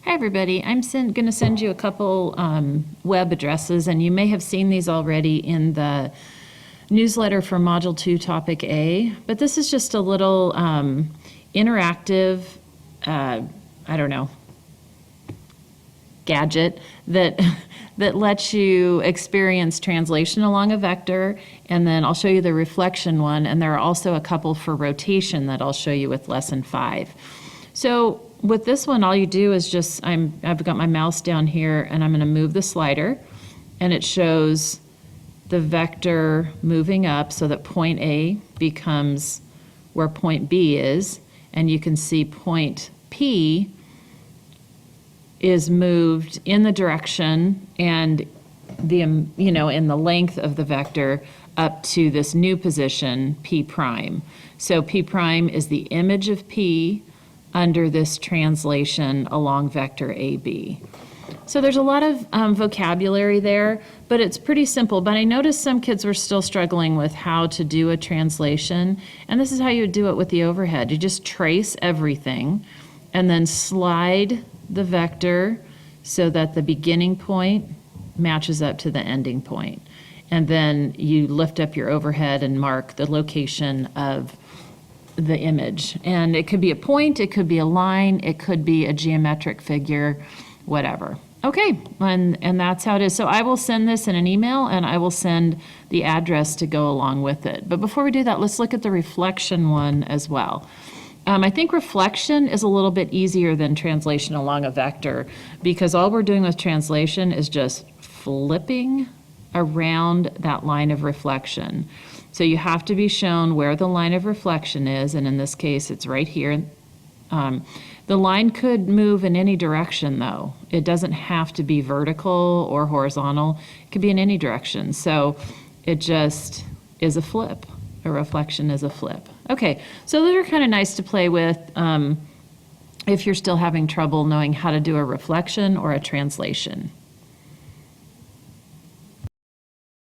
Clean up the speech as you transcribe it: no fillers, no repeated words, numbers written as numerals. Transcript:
Hi everybody, I'm going to send you a couple web addresses, and you may have seen these already in the newsletter for Module 2 Topic A, but this is just a little interactive, gadget that that lets you experience translation along a vector, and then I'll show you the reflection one, and there are also a couple for rotation that I'll show you with Lesson 5. So with this one, all you do is just, I've got my mouse down here, and I'm going to move the slider, and it shows the vector moving up so that point A becomes where point B is, and you can see point P is moved in the direction and in the length of the vector up to this new position, P prime. So P prime is the image of P under this translation along vector AB. So there's a lot of vocabulary there, but it's pretty simple. But I noticed some kids were still struggling with how to do a translation, and this is how you would do it with the overhead. You just trace everything and then slide the vector so that the beginning point matches up to the ending point. And then you lift up your overhead and mark the location of the image. And it could be a point, it could be a line, it could be a geometric figure, whatever. Okay, and that's how it is. So I will send this in an email, and I will send the address to go along with it. But before we do that, let's look at the reflection one as well. I think reflection is a little bit easier than translation along a vector, because all we're doing with translation is just flipping around that line of reflection. So you have to be shown where the line of reflection is, and in this case it's right here. The line could move in any direction though. It doesn't have to be vertical or horizontal. It could be in any direction. So it just is a flip. A reflection is a flip. Okay, so those are kind of nice to play with if you're still having trouble knowing how to do a reflection or a translation.